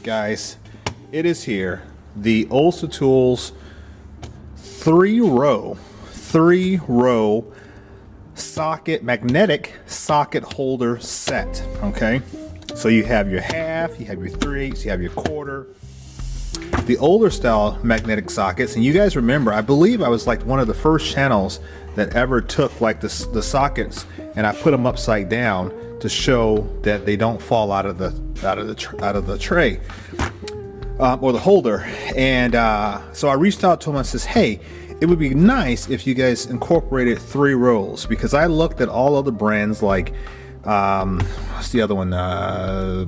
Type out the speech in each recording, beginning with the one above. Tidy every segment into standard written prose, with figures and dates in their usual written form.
Guys, it is here. The Ulsa Tools three-row socket, magnetic socket holder set. Okay, so you have your half, you have your 3/8, you have your quarter. The older style magnetic sockets, and you guys remember, I believe I was like one of the first channels that ever took like the sockets and I put them upside down to show that they don't fall out of the tray or the holder. And so I reached out to him and says, hey, it would be nice if you guys incorporated 3 rows, because I looked at all other brands like what's the other one,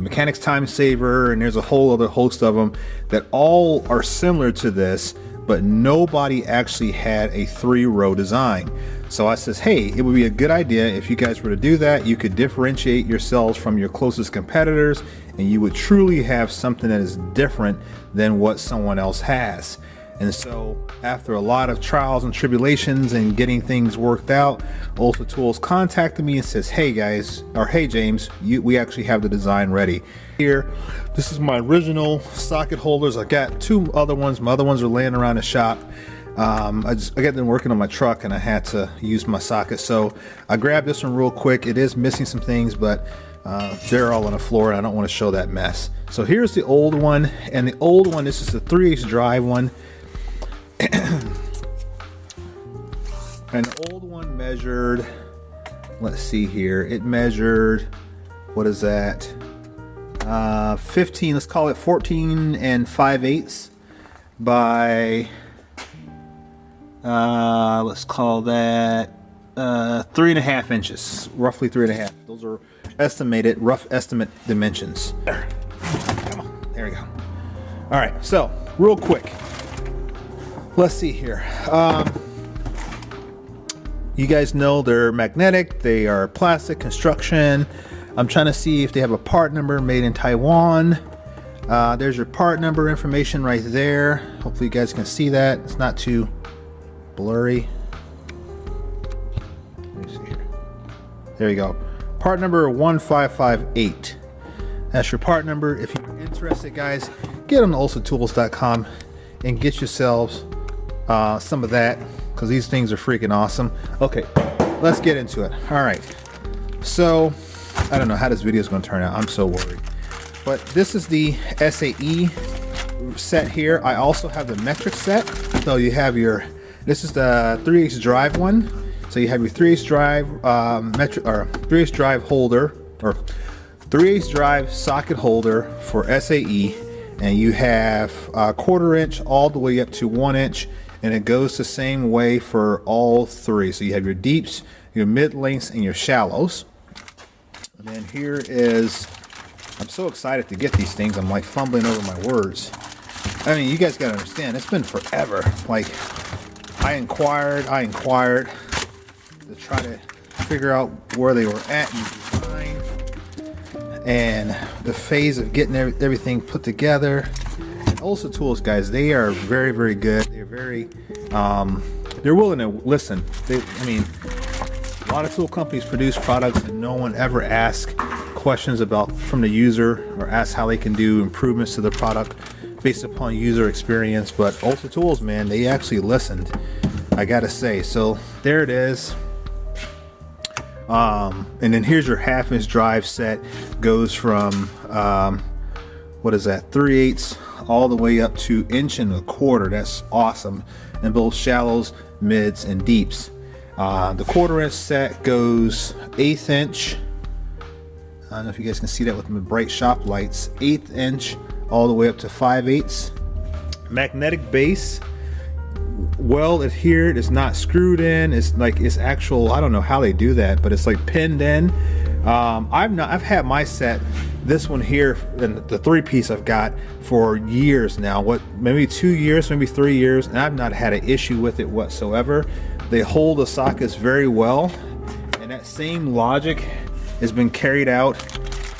Mechanics Time Saver, and there's a whole other host of them that all are similar to this, but nobody actually had a 3-row design. So I says, hey, it would be a good idea if you guys were to do that. You could differentiate yourselves from your closest competitors, and you would truly have something that is different than what someone else has. And so after a lot of trials and tribulations and getting things worked out, Ulsa Tools contacted me and says, hey guys, or hey James, we actually have the design ready. Here, this is my original socket holders. I got 2 other ones. My other ones are laying around the shop. I got them working on my truck and I had to use my socket. So I grabbed this one real quick. It is missing some things, but they're all on the floor and I don't want to show that mess. So here's the old one, and the old one, this is the 3/8 drive one. And the old one measured, let's see here, it measured, what is that, 15, let's call it 14 5/8 by let's call that 3.5 inches, roughly 3.5. Those are estimated, rough estimate dimensions. There. Come on, there we go. All right, so real quick, let's see here. You guys know they're magnetic, they are plastic construction. I'm trying to see if they have a part number, made in Taiwan. There's your part number information right there. Hopefully you guys can see that. It's not too blurry. Let me see here. There you go. Part number 1558. That's your part number. If you're interested, guys, get on ulsatools.com and get yourselves some of that, because these things are freaking awesome. Okay, let's get into it. All right, so I don't know how this video is going to turn out. I'm so worried, but this is the SAE set here. I also have the metric set. So you have your, this is the 3/8 drive one. So you have your 3/8 drive metric, or 3/8 drive holder, or 3/8 drive socket holder for SAE, and you have a 1/4 inch all the way up to 1 inch. And it goes the same way for all 3. So you have your deeps, your mid lengths, and your shallows. And then here is, I'm so excited to get these things. I'm like fumbling over my words. I mean, you guys gotta understand, it's been forever. Like, I inquired to try to figure out where they were at in design and the phase of getting everything put together. Ulsa Tools, guys, they are very, very good. They're very, they're willing to listen. I mean, a lot of tool companies produce products that no one ever asks questions about from the user, or asks how they can do improvements to the product based upon user experience. But Ulsa Tools, man, they actually listened, I gotta say. So there it is. And then here's your 1/2 inch drive set. Goes from what is that, 3/8 all the way up to 1.25 inches. That's awesome. And both shallows, mids, and deeps. The 1/4 inch set goes 1/8 inch. I don't know if you guys can see that with my bright shop lights. 1/8 inch all the way up to 5/8. Magnetic base, well adhered. It's not screwed in. It's like, it's actual, I don't know how they do that, but it's like pinned in. I've had my set, this one here, and the 3-piece I've got for years now. Maybe 2 years, maybe 3 years, and I've not had an issue with it whatsoever. They hold the sockets very well, and that same logic has been carried out.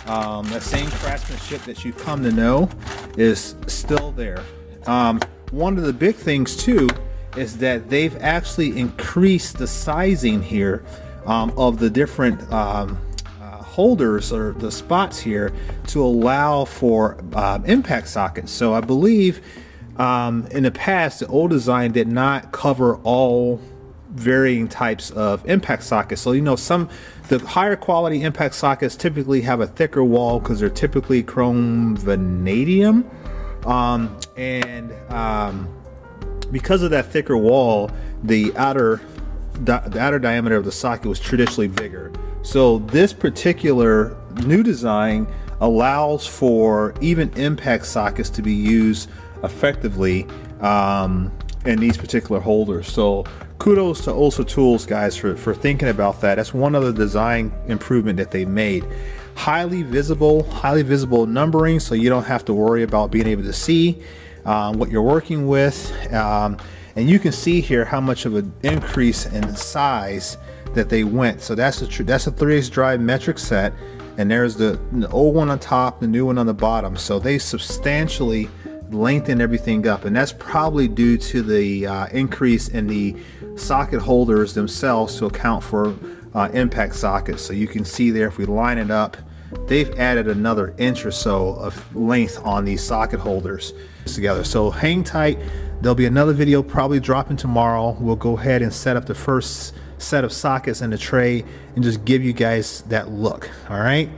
That same craftsmanship that you come to know is still there. One of the big things too is that they've actually increased the sizing here of the different holders or the spots here to allow for impact sockets. So I believe in the past the old design did not cover all varying types of impact sockets. So the higher quality impact sockets typically have a thicker wall because they're typically chrome vanadium, because of that thicker wall, the outer diameter of the socket was traditionally bigger. So this particular new design allows for even impact sockets to be used effectively in these particular holders. So kudos to Ulsa Tools, guys, for thinking about that. That's one other design improvement that they made. Highly visible numbering, so you don't have to worry about being able to see what you're working with. And you can see here how much of an increase in size that they went. So that's a 3/8 drive metric set, and there's the old one on top, the new one on the bottom. So they substantially lengthen everything up, and that's probably due to the increase in the socket holders themselves to account for impact sockets. So you can see there, if we line it up, they've added another inch or so of length on these socket holders together. So hang tight, there'll be another video probably dropping tomorrow. We'll go ahead and set up the first set of sockets in the tray and just give you guys that look. All right,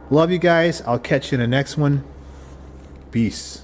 love you guys. I'll catch you in the next one. Peace.